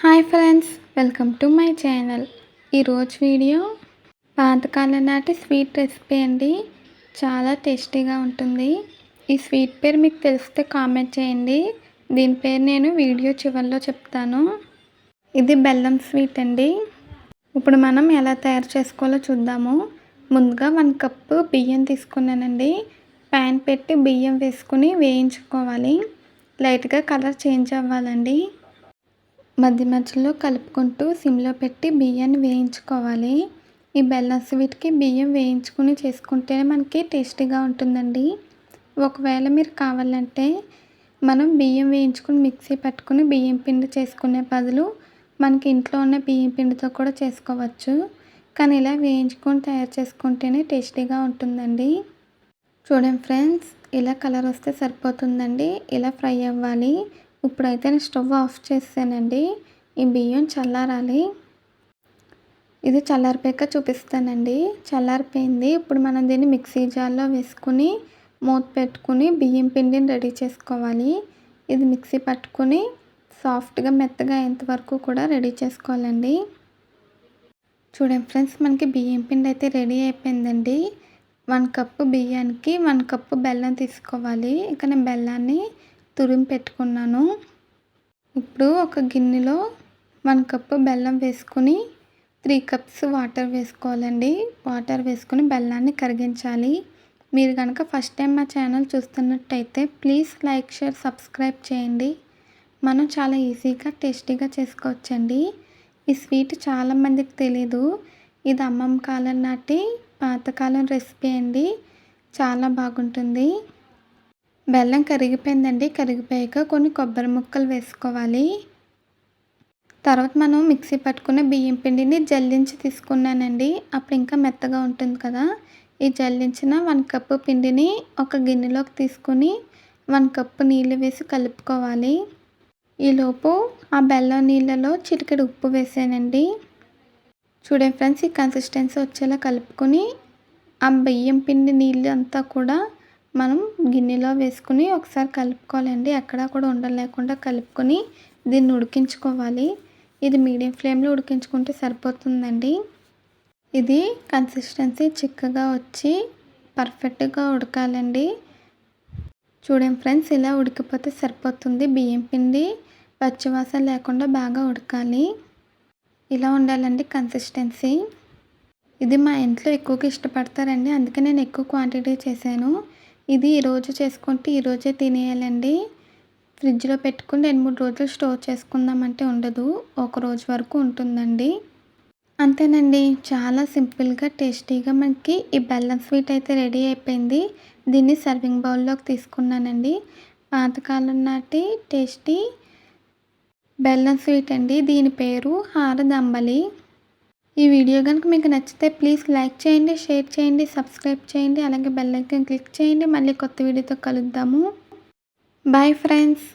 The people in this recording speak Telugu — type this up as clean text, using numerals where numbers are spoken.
Hi friends, welcome to my channel. ఈరోజు వీడియో పాతకాలం నాటి స్వీట్ రెసిపీ అండి. చాలా టేస్టీగా ఉంటుంది. ఈ స్వీట్ పేరు మీకు తెలిస్తే కామెంట్ చేయండి. దీని పేరు నేను వీడియో చివరిలో చెప్తాను. ఇది బెల్లం స్వీట్ అండి. ఇప్పుడు మనం ఎలా తయారు చేసుకోవాలో చూద్దాము. ముందుగా 1 కప్పు బియ్యం తీసుకున్నానండి. ప్యాన్ పెట్టి బియ్యం వేసుకుని వేయించుకోవాలి. లైట్గా కలర్ చేంజ్ అవ్వాలండి. మధ్య మధ్యలో కలుపుకుంటూ సిమ్లో పెట్టి బియ్యాన్ని వేయించుకోవాలి. ఈ బెల్లం స్వీట్కి బియ్యం వేయించుకుని చేసుకుంటేనే మనకి టేస్టీగా ఉంటుందండి. ఒకవేళ మీరు కావాలంటే మనం బియ్యం వేయించుకుని మిక్సీ పట్టుకుని బియ్యం పిండి చేసుకునే బదులు మనకి ఇంట్లో ఉన్న బియ్యం పిండితో కూడా చేసుకోవచ్చు. కానీ ఇలా వేయించుకొని తయారు చేసుకుంటేనే టేస్టీగా ఉంటుందండి. చూడండి ఫ్రెండ్స్, ఇలా కలర్ వస్తే సరిపోతుందండి. ఇలా ఫ్రై అవ్వాలి. ఇప్పుడైతే నేను స్టవ్ ఆఫ్ చేసానండి. ఈ బియ్యం చల్లారాలి. ఇది చల్లారిపోయాక చూపిస్తానండి. చల్లారిపోయింది. ఇప్పుడు మనం దీన్ని మిక్సీ జార్లో వేసుకుని మూత పెట్టుకుని బియ్యం పిండిని రెడీ చేసుకోవాలి. ఇది మిక్సీ పట్టుకుని సాఫ్ట్గా మెత్తగా అయ్యేంత వరకు కూడా రెడీ చేసుకోవాలండి. చూడండి ఫ్రెండ్స్, మనకి బియ్యం పిండి అయితే రెడీ అయిపోయిందండి. 1 కప్పు బియ్యానికి 1 కప్పు బెల్లం తీసుకోవాలి. ఇక నేను బెల్లాన్ని తురిమి పెట్టుకున్నాను. ఇప్పుడు ఒక గిన్నెలో 1 కప్పు బెల్లం వేసుకుని 3 కప్స్ వాటర్ వేసుకోవాలండి. వాటర్ వేసుకుని బెల్లాన్ని కరిగించాలి. మీరు కనుక ఫస్ట్ టైం మా ఛానల్ చూస్తున్నట్టయితే ప్లీజ్ లైక్, షేర్, సబ్స్క్రైబ్ చేయండి. మనం చాలా ఈజీగా టేస్టీగా చేసుకోవచ్చండి. ఈ స్వీట్ చాలామందికి తెలీదు. ఇది అమ్మమ్మ కాలం నాటి పాతకాలం రెసిపీ అండి. చాలా బాగుంటుంది. బెల్లం కరిగిపోయిందండి. కరిగిపోయాక కొన్ని కొబ్బరి ముక్కలు వేసుకోవాలి. తర్వాత మనం మిక్సీ పట్టుకున్న బియ్యం పిండిని జల్లించి తీసుకున్నానండి. అప్పుడు ఇంకా మెత్తగా ఉంటుంది కదా. ఈ జల్లించిన 1 కప్పు పిండిని ఒక గిన్నెలోకి తీసుకుని 1 కప్పు నీళ్ళు వేసి కలుపుకోవాలి. ఈలోపు ఆ బెల్లం నీళ్ళలో చిటికెడు ఉప్పు వేసానండి. చూడండి ఫ్రెండ్స్, ఈ కన్సిస్టెన్సీ వచ్చేలా కలుపుకొని ఆ బియ్యం పిండి నీళ్ళు అంతా కూడా మనం గిన్నెలో వేసుకుని ఒకసారి కలుపుకోవాలండి. ఎక్కడా కూడా ఉండలు లేకుండా కలుపుకొని దీన్ని ఉడికించుకోవాలి. ఇది మీడియం ఫ్లేమ్లో ఉడికించుకుంటే సరిపోతుందండి. ఇది కన్సిస్టెన్సీ చిక్కగా వచ్చి పర్ఫెక్ట్గా ఉడకాలండి. చూడండి ఫ్రెండ్స్, ఇలా ఉడికిపోతే సరిపోతుంది. బియ్యం పిండి పచ్చివాసన లేకుండా బాగా ఉడకాలి. ఇలా ఉండాలండి కన్సిస్టెన్సీ. ఇది మా ఇంట్లో ఎక్కువగా ఇష్టపడతారండి. అందుకే నేను ఎక్కువ క్వాంటిటీ చేశాను. ఇది ఈరోజు చేసుకుంటే ఈరోజే తినేయాలండి. ఫ్రిడ్జ్లో పెట్టుకుని 2-3 రోజులు స్టోర్ చేసుకుందామంటే ఉండదు. ఒక రోజు వరకు ఉంటుందండి. అంతేనండి, చాలా సింపుల్గా టేస్టీగా మనకి ఈ బెల్లం స్వీట్ అయితే రెడీ అయిపోయింది. దీన్ని సర్వింగ్ బౌల్లోకి తీసుకున్నానండి. పాతకాలం నాటి టేస్టీ బెల్లం స్వీట్ అండి. దీని పేరు హారదంబలి. ఈ వీడియో కనుక మీకు నచ్చితే ప్లీజ్ లైక్ చేయండి, షేర్ చేయండి, సబ్స్క్రైబ్ చేయండి. అలాగే బెల్ ఐకాన్ క్లిక్ చేయండి. మళ్ళీ కొత్త వీడియోతో కలుద్దాము. Bye friends.